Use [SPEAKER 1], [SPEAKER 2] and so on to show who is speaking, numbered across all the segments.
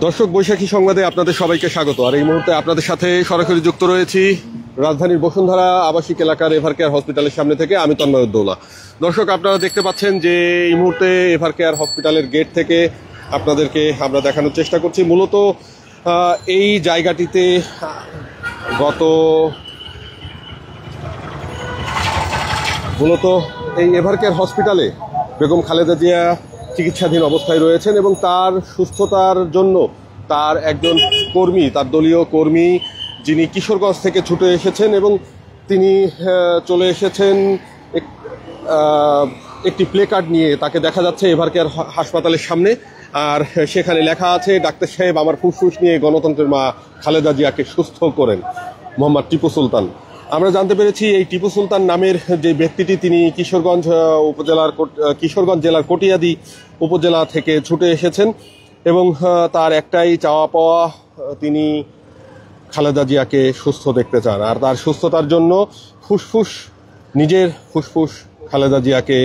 [SPEAKER 1] দর্শক বৈশাখী সংবাদে আপনাদের সবাইকে স্বাগত। আর এই মুহূর্তে আপনাদের সাথে সরাসরি যুক্ত রয়েছি রাজধানীর বসুন্ধরা আবাসিক এলাকার এভারকেয়ার হসপিটালের সামনে থেকে আমি তন্ময়উদ্দৌলা। দর্শক আপনারা দেখতে পাচ্ছেন যে এই মুহূর্তে এভারকেয়ার হসপিটালের গেট থেকে আপনাদেরকে আমরা দেখানোর চেষ্টা করছি। মূলত এই জায়গাটিতে এই এভারকেয়ার হসপিটালে বেগম খালেদা জিয়া চিকিৎসাধীন অবস্থায় রয়েছেন এবং তার সুস্থতার জন্য তার একজন কর্মী, তার দলীয় কর্মী যিনি কিশোরগঞ্জ থেকে ছুটে এসেছেন এবং তিনি চলে এসেছেন একটি প্লে কার্ড নিয়ে। তাকে দেখা যাচ্ছে এভারকেয়ার হাসপাতালের সামনে, আর সেখানে লেখা আছে, ডাক্তার সাহেব আমার ফুসফুস নিয়ে গণতন্ত্রের মা খালেদা জিয়াকে সুস্থ করেন, মোহাম্মদ টিপু সুলতান। আমরা জানতে পেরেছি এই টিপু সুলতান নামের যে ব্যক্তিটি তিনি কিশোরগঞ্জ জেলার কটিয়াদি উপজেলা থেকে ছুটে এসেছেন এবং তার একটাই চাওয়া পাওয়া, তিনি খালেদা জিয়াকে সুস্থ দেখতে চান। আর তার সুস্থতার জন্য নিজের ফুসফুস খালেদা জিয়াকে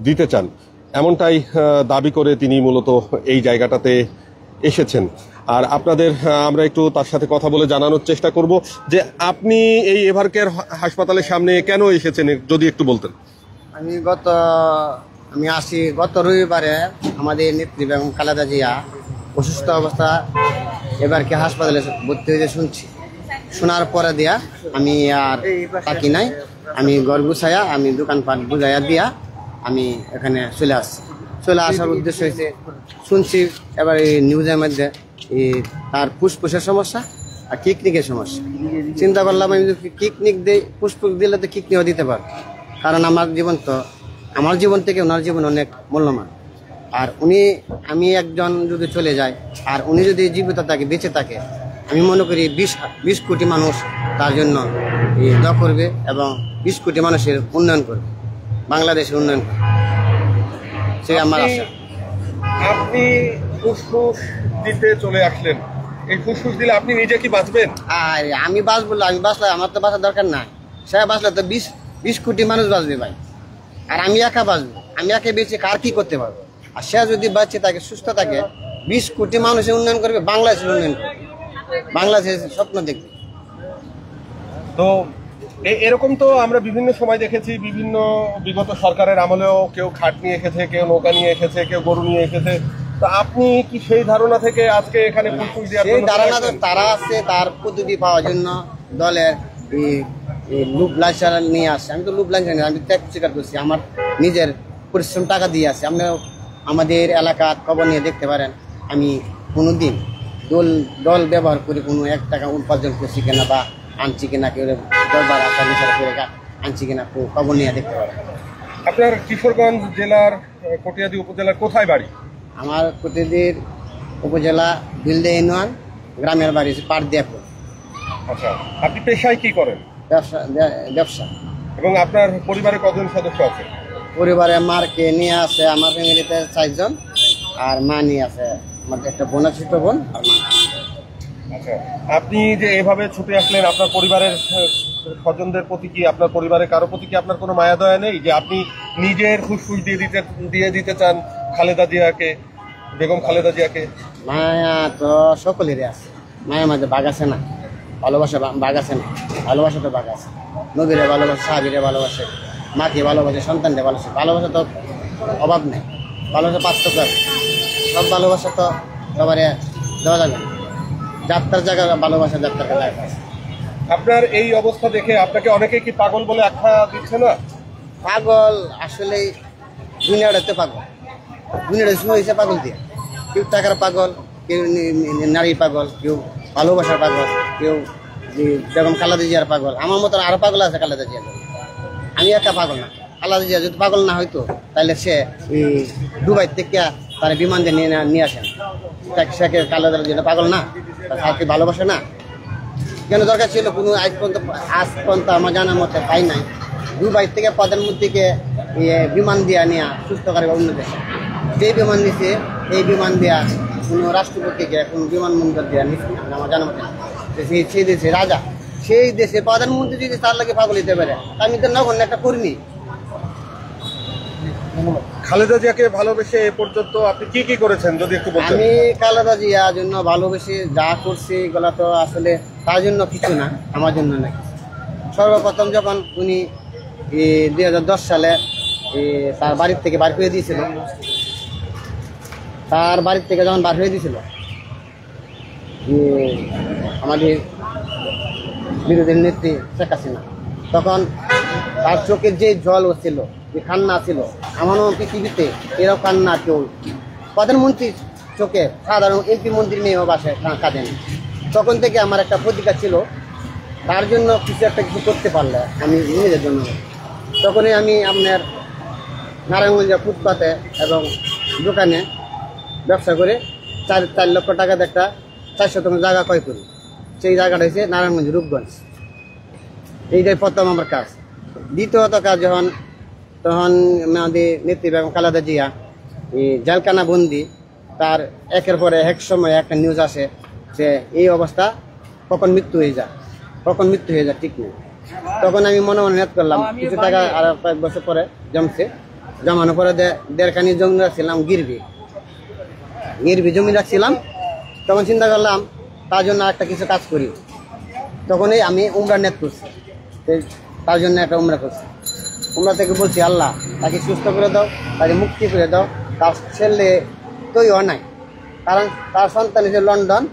[SPEAKER 1] দিতে চান, এমনটাই দাবি করে তিনি মূলত এই জায়গাটাতে এসেছেন। আর আপনাদের আমরা একটু তার সাথে কথা বলে জানানোর চেষ্টা করব যে আপনি এই এভারকেয়ার হাসপাতালের সামনে কেন এসেছেন, যদি একটু বলতেন।
[SPEAKER 2] আমি আসি গত রবিবারে আমাদের নেত্রী বেগম খালেদা জিয়া অসুস্থ অবস্থা এভারকেয়ার হাসপাতালে ভর্তি হয়েছে শুনছি। শোনার পরে দিয়া আমি আর থাকি নাই, আমি ঘর গুছাইয়া আমি দোকানপাট বুঝাইয়া দিয়া আমি এখানে চলে আসার উদ্দেশ্য হয়েছে। শুনছি এবার এই নিউজের মধ্যে তার ফুসফুসের সমস্যা আর কিডনিকের সমস্যা। চিন্তা করলাম আমি যদি কিডনিক দিই, ফুসফুস দিলে তো কিডনিও দিতে পারবো, কারণ আমার জীবন থেকে ওনার জীবন অনেক মূল্যবান। আর আমি একজন যদি চলে যায় আর উনি যদি জীবিত থাকে, বেঁচে থাকে, আমি মনে করি 20 কোটি মানুষ তার জন্য দোয়া করবে এবং 20 কোটি মানুষের উন্নয়ন করবে, বাংলাদেশের উন্নয়ন করবে, সেটা আমার আশা।
[SPEAKER 1] আপনি ফুসফুস দিতে চলে আসলেন, এই ফুসফুস দিলে আপনি নিজে কি বাঁচবেন?
[SPEAKER 2] আর আমি বাঁচবো, আমি বাঁচলে আমার তো বাঁচার দরকার নাই। সে বাঁচলে তো 20 কোটি মানুষ বাঁচবে ভাই, আর আমি একা বাঁচবো। আমি একা বেঁচে কার কি করতে পারবো? আর সে যদি বাঁচে থাকে, সুস্থ থাকে, 20 কোটি মানুষের উন্নয়ন করবে, বাংলাদেশের উন্নয়ন করবে, বাংলাদেশের স্বপ্ন দেখবে।
[SPEAKER 1] তো এরকম তো আমরা বিভিন্ন সময় দেখেছি, বিভিন্ন বিগত সরকারের আমলেও কেউ খাট নিয়ে এসেছে, কেউ নৌকা নিয়ে এসেছে, কেউ গরু নিয়ে এসেছে। তো আপনি কি সেই ধারণা থেকে আজকে এখানে ফুসফুস দিয়ে?
[SPEAKER 2] সেই ধারণা তো তারা আছে, তার পদ্ধতি পাওয়ার জন্য দলের লুপ লাইসার নিয়ে আসছে। আমি তো লুপ লাইসার নিয়ে আমি ত্যাগ স্বীকার করছি, আমার নিজের পরিশ্রম টাকা দিয়ে আসছে। আপনি আমাদের এলাকার খবর নিয়ে দেখতে পারেন, আমি কোনোদিন দল ব্যবহার করে কোনো 1 টাকা উপার্জন করছি কিনা বা আনছি কিনা, কেউ দরবার আসার বিচার করে আনছি কিনা, খবর নিয়ে দেখতে পারেন।
[SPEAKER 1] আপনার কিশোরগঞ্জ জেলার কটিয়াদি উপজেলার কোথায় বাড়ি?
[SPEAKER 2] আমার কটিয়াদির উপজেলা বিলদে ইউনিয়ন, গ্রামের বাড়ি পাটদিয়াপুর।
[SPEAKER 1] আচ্ছা, আপনি পেশায় কি করেন?
[SPEAKER 2] ব্যবসা।
[SPEAKER 1] এবং আপনার পরিবারে কজন সদস্য আছে?
[SPEAKER 2] পরিবারে মারকে নিয়ে আছে, আমার ফ্যামিলিতে 4 জন, আর মা নিয়ে আছে, আমাদের একটা বোন আছে, ছোট বোন আর মা।
[SPEAKER 1] আচ্ছা, আপনি যে এভাবে ছুটে আসলেন, আপনার পরিবারের স্বজনদের প্রতি কি, আপনার পরিবারের কারো প্রতি কি আপনার কোনো মায়া দয়া নেই যে আপনি নিজের ফুসফুস দিয়ে দিতে চান খালেদা জিয়াকে, বেগম খালেদা জিয়াকে?
[SPEAKER 2] মায়া তো সকলেরই আছে, মায়ের মাঝে বাঘ আছে না, ভালোবাসা বাঘ আছে না, ভালোবাসা তো বাঘ আছে। নবীরে ভালোবাসে, সাহাবীরে ভালোবাসে, মাকে ভালোবাসে, সন্তানকে ভালোবাসে, ভালোবাসা তো অভাব নেই, ভালোবাসা পার্থক্য আছে। সব ভালোবাসা তো সবারে দেওয়া যাবে, যাত্রার জায়গা ভালোবাসা, যাত্রার জায়গা আছে।
[SPEAKER 1] আপনার এই অবস্থা দেখে আপনাকে অনেকে কি পাগল বলে আখ্যা দিচ্ছে না?
[SPEAKER 2] পাগল আসলে দুনিয়াটাতে পাগল, দুনিয়াটা শুরু হয়েছে পাগল দিয়ে। কেউ টাকার পাগল, কেউ নারী পাগল, কেউ ভালোবাসার পাগল, কেউ বেগম খালেদা জিয়ার পাগল। আমার মতো আরো পাগল আছে খালেদা জিয়া, আমি একা পাগল না। খালেদা জিয়া যদি পাগল না হইতো তাহলে সে দুবাই থেকে তার বিমান দিয়ে নিয়ে আসেন। সে খালেদা জিয়া পাগল না, তাকে ভালোবাসে না? কেন দরকার ছিল? কোনো আজ পর্যন্ত আমার জানার মতে পাই নাই দুবাই থেকে প্রধানমন্ত্রীকে বিমান দিয়া নিয়ে সুস্থ করে অন্য দেশে। যে বিমান দিচ্ছে, এই বিমান দেওয়া কোনো রাষ্ট্রপতিকে কোনো বিমানবন্দর দেওয়া নিচ্ছে আমার জানা মতে। সেই দেশে রাজা, সেই দেশে প্রধানমন্ত্রী যদি তার লাগে পাগল হতে পারে, আমি তো নগণ্য একটা কর্মী।
[SPEAKER 1] খালেদা জিয়াকে ভালোবেসে এ পর্যন্ত আপনি কি কি করেছেন যদি একটু বলতেন?
[SPEAKER 2] আমি খালেদা জিয়ার জন্য ভালোবেসে যা করছি এগুলো তো আসলে তার জন্য কিছু না, আমার জন্য না। সর্বপ্রথম যখন উনি 2010 সালে তার বাড়ির থেকে বার করে দিয়েছিল, তার বাড়ির থেকে যখন বার হয়ে দিয়েছিল আমাদের বিরোধী নেত্রী শেখ হাসিনা, তখন তার চোখের যে জল ছিল, যে কান্না ছিল, এমনও পৃথিবীতে এরকম কান্না কেউ প্রধানমন্ত্রীর চোখে, সাধারণ এমপি মন্ত্রী মেয়েও বাসায় কাঁদেন। তখন থেকে আমার একটা প্রতিজ্ঞা ছিল, তার জন্য কিছু একটা কিছু করতে পারলে আমি নিজের জন্য। তখনই আমি আপনার নারায়ণগঞ্জের ফুটপাতে এবং দোকানে ব্যবসা করে 4 লক্ষ টাকাতে একটা 400 জায়গা ক্রয় করি। সেই জায়গাটা হয়েছে নারায়ণগঞ্জ রূপগঞ্জ। এইটাই প্রথম আমার কাজ। দ্বিতীয়ত কাজ তখন আমাদের নেত্রী বেগম খালেদা জিয়া জেলখানা বন্দি, তার একের পরে এক সময় একটা নিউজ আসে যে এই অবস্থা, কখন মৃত্যু হয়ে যায় ঠিক নেই। তখন আমি মনে মনে নিয়ত করলাম, কিছু টাকা আর কয়েক বছর পরে জমানোর পরে 1.5 কানি জমি রাখছিলাম, গিরবি জমি রাখছিলাম। তখন চিন্তা করলাম তার জন্য একটা কিছু কাজ করি। তখনই আমি উমরা নিয়ত করছি, তার জন্য একটা উমরা করছি। উমরা থেকে বলছি, আল্লাহ তাকে সুস্থ করে দাও, তাকে মুক্তি করে দাও। তার ছেলে তৈরি নাই, কারণ তার সন্তান হচ্ছে লন্ডন,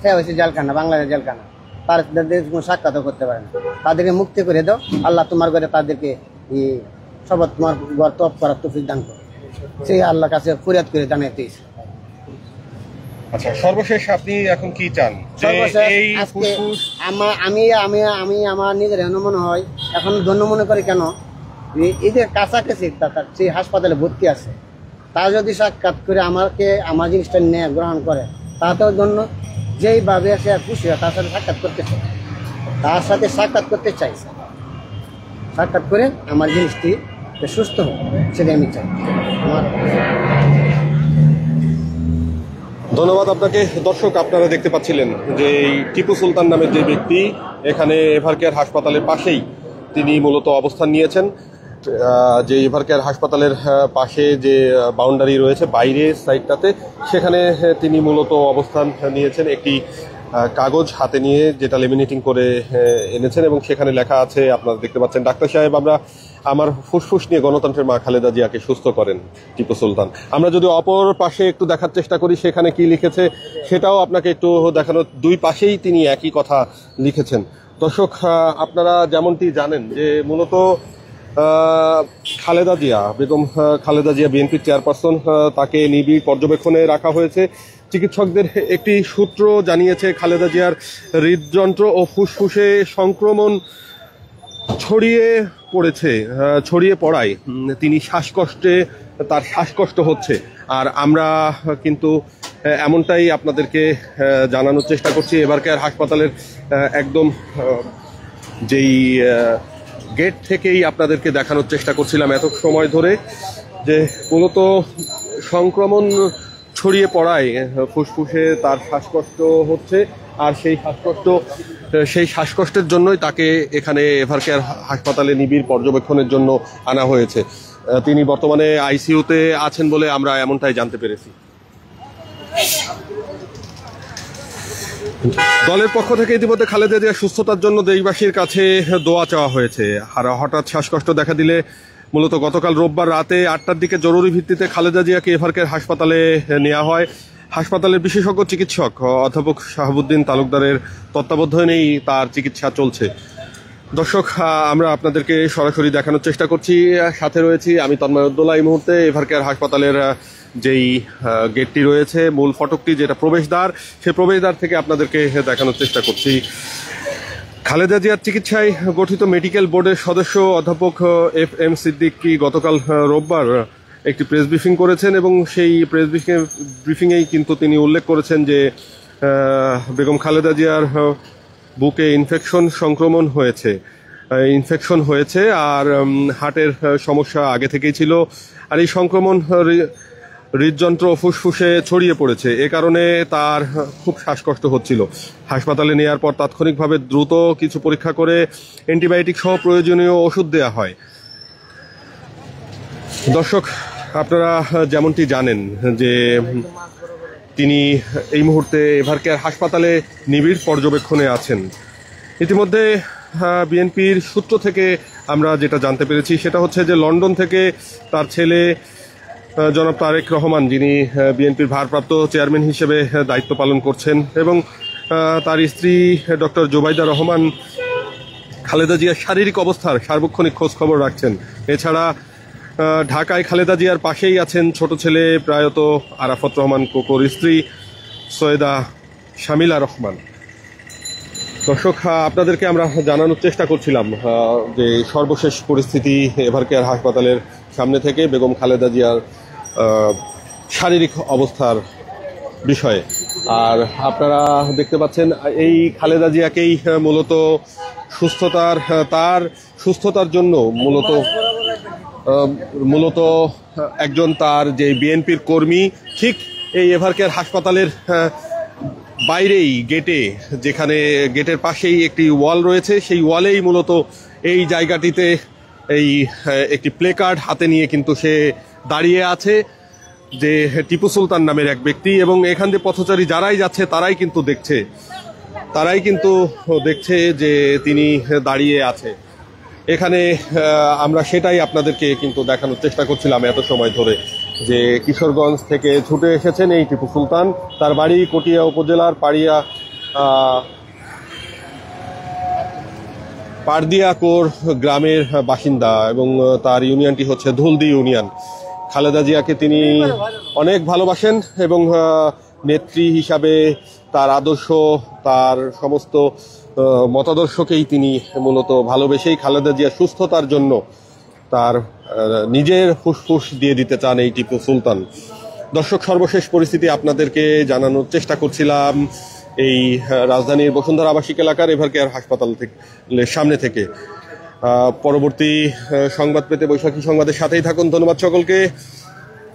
[SPEAKER 2] সে হয়েছে জেলখানা, বাংলাদেশ জেলখানা, তাদের কোনো সাক্ষাৎ করতে পারে না। তাদেরকে মুক্তি করে দাও আল্লাহ, তোমার ঘরে তাদেরকে সবার তোমার ঘর তপ করার তৌফিক দান করো। সেই আল্লাহর কাছে ফরিয়াদ করে জানাইতে।
[SPEAKER 1] আচ্ছা, সর্বশেষ আপনি এখন কি চান?
[SPEAKER 2] আমি আমার নিজের মনে হয় এখন ধন্য মনে করি, কেন এদের কাছাকাছি সেই হাসপাতালে ভর্তি আছে, তার যদি সাক্ষাৎ করে আমার জিনিসটা নিয়ে গ্রহণ করে, তাতেও জন্য যেইভাবে সে খুশি হয় তার সাথে সাক্ষাৎ করতে চাইছে, সাক্ষাৎ করে আমার জিনিসটি সুস্থ হোক, সেটাই আমি চাই।
[SPEAKER 1] ধন্যবাদ আপনাকে। দর্শক, আপনারা দেখতে পাচ্ছিলেন যে এই টিপু সুলতান নামের যে ব্যক্তি এখানে এভারকেয়ার হাসপাতালের পাশেই তিনি মূলত অবস্থান নিয়েছেন। যে এভারকেয়ার হাসপাতালের পাশে যে বাউন্ডারি রয়েছে বাইরের সাইডটাতে, সেখানে তিনি মূলত অবস্থান নিয়েছেন একটি কাগজ হাতে নিয়ে, যেটা লেমিনেটিং করে এনেছেন, এবং সেখানে লেখা আছে, আপনারা দেখতে পাচ্ছেন, ডাক্তার সাহেব আমার ফুসফুস নিয়ে গণতন্ত্রের মা খালেদা জিয়াকে সুস্থ করেন টিপু সুলতান। আমরা যদি অপর পাশে একটু দেখার চেষ্টা করি সেখানে কি লিখেছে সেটাও আপনাকে একটু দেখানো। দুই পাশেই তিনি একই কথা লিখেছেন। দর্শক, আপনারা যেমনটি জানেন যে মূলত খালেদা জিয়া, বেগম খালেদা জিয়া বিএনপির চেয়ারপারসন, তাকে নিবিড় পর্যবেক্ষণে রাখা হয়েছে। চিকিৎসকদের একটি সূত্র জানিয়েছে কলেদা জিয়ার হৃদযন্ত্র ও ফুসফুসে সংক্রমণ ছড়িয়ে পড়ায় তিনি তার শ্বাসকষ্ট হচ্ছে। আর আমরা কিন্তু এমনটাই আপনাদেরকে জানানোর চেষ্টা করছি। এভারকেয়ার হাসপাতালের একদম যেই গেট থেকেই আপনাদেরকে দেখানোর চেষ্টা করছিলাম এত সময় ধরে, যে মূলত সংক্রমণ ছড়িয়ে পড়ায় ফুসফুসে তার শ্বাসকষ্ট হচ্ছে। আর সেই শ্বাসকষ্টের জন্যই তাকে এখানে এভারকেয়ার হাসপাতালে নিবিড় পর্যবেক্ষণের জন্য আনা হয়েছে। তিনি বর্তমানে আইসিইউতে আছেন বলে আমরা এমনটাই জানতে পেরেছি। দলের পক্ষ থেকে ইতিমধ্যে খালেদা জিয়ার সুস্থতার জন্য দেশবাসীর কাছে দোয়া চাওয়া হয়েছে। আর হঠাৎ শ্বাসকষ্ট দেখা দিলে মূলত গতকাল রোববার রাতে 8টার দিকে জরুরি ভিত্তিতে খালেদা জিয়াকে এভারকেয়ার হাসপাতালে নেওয়া হয়। হাসপাতালের বিশেষজ্ঞ চিকিৎসক অধ্যাপক শাহাবুদ্দিন তালুকদারের তত্ত্বাবধানেই তার চিকিৎসা চলছে। দর্শক, আমরা আপনাদেরকে সরাসরি দেখানোর চেষ্টা করছি, সাথে রয়েছি আমি তন্ময় উদ্দোলা। এই মুহূর্তে এভারকেয়ার হাসপাতালের যেই গেটটি রয়েছে, মূল ফটকটি যেটা প্রবেশদ্বার, সেই প্রবেশদ্বার থেকে আপনাদেরকে দেখানোর চেষ্টা করছি। খালেদা জিয়ার চিকিৎসায় গঠিত মেডিকেল বোর্ডের সদস্য অধ্যাপক FM সিদ্দিকী গতকাল রোববার একটি প্রেস ব্রিফিং করেছেন, এবং সেই প্রেস ব্রিফিংয়েই কিন্তু তিনি উল্লেখ করেছেন যে বেগম খালেদা জিয়ার বুকে সংক্রমণ হয়েছে, আর হার্টের সমস্যা আগে থেকেই ছিল। আর এই সংক্রমণ হৃদযন্ত্র ফুসফুসে ছড়িয়ে পড়েছে, এ কারণে তার খুব শ্বাসকষ্ট হচ্ছিল। হাসপাতালে নেওয়ার পর তাৎক্ষণিকভাবে দ্রুত কিছু পরীক্ষা করে অ্যান্টিবায়োটিক সহ প্রয়োজনীয় ওষুধ দেওয়া হয়। দর্শক, আপনারা যেমনটি জানেন যে তিনি এই মুহূর্তে এভারকেয়ার হাসপাতালে নিবিড় পর্যবেক্ষণে আছেন। ইতিমধ্যে বিএনপির সূত্র থেকে আমরা যেটা জানতে পেরেছি সেটা হচ্ছে যে লন্ডন থেকে তার ছেলে জনাব তারেক রহমান, যিনি বিএনপির ভারপ্রাপ্ত চেয়ারম্যান হিসেবে দায়িত্ব পালন করছেন, এবং তার স্ত্রী ডক্টর জোবাইদা রহমান খালেদা জিয়ার শারীরিক অবস্থার সার্বক্ষণিক খোঁজ খবর রাখছেন। এছাড়া ঢাকায় খালেদা জিয়ার পাশেই আছেন ছোট ছেলে প্রয়াত আরাফাত রহমান কোকোর স্ত্রী সৈয়দা শামিলা রহমান। দর্শক, আপনাদেরকে আমরা জানানোর চেষ্টা করছিলাম যে সর্বশেষ পরিস্থিতি এভারকেয়ার হাসপাতালের সামনে থেকে বেগম খালেদা জিয়ার শারীরিক অবস্থার বিষয়ে। আর আপনারা দেখতে পাচ্ছেন এই খালেদা জিয়াকেই মূলত তার সুস্থতার জন্য মূলত একজন তার যে বিএনপির কর্মী ঠিক এই এভারকেয়ার হাসপাতালের বাইরেই যেখানে গেটের পাশেই একটি ওয়াল রয়েছে, সেই ওয়ালেই মূলত এই জায়গাটিতে একটি প্লেকার্ড হাতে নিয়ে কিন্তু সে দাঁড়িয়ে আছে, যে টিপু সুলতান নামের এক ব্যক্তি। এবং এখান দিয়ে পথচারী যারাই যাচ্ছে তারাই কিন্তু দেখছে যে তিনি দাঁড়িয়ে আছে এখানে। আমরা সেটাই আপনাদেরকে কিন্তু দেখানোর চেষ্টা করছিলাম এত সময় ধরে, যে কিশোরগঞ্জ থেকে ছুটে এসেছেন এই টিপু সুলতান। তার বাড়ি কটিয়া উপজেলার পারদিয়াকোর গ্রামের বাসিন্দা এবং তার ইউনিয়নটি হচ্ছে ধুলদি ইউনিয়ন। খালেদা জিয়াকে তিনি অনেক ভালোবাসেন এবং নেত্রী হিসাবে তার আদর্শ, তার সমস্ত মতাদর্শকেই তিনি মূলত ভালোবেসেই খালেদা জিয়ার সুস্থতার জন্য তার নিজের ফুসফুস দিয়ে দিতে চান এই টিপু সুলতান। দর্শক, সর্বশেষ পরিস্থিতি আপনাদেরকে জানানোর চেষ্টা করছিলাম এই রাজধানীর বসুন্ধরা আবাসিক এলাকার এভারকেয়ার হাসপাতাল সামনে থেকে। পরবর্তী সংবাদ পেতে বৈশাখী সংবাদের সাথেই থাকুন। ধন্যবাদ সকলকে।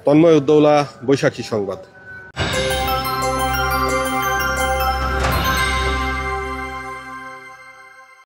[SPEAKER 1] তন্ময় উদ্দৌলা, বৈশাখী সংবাদ।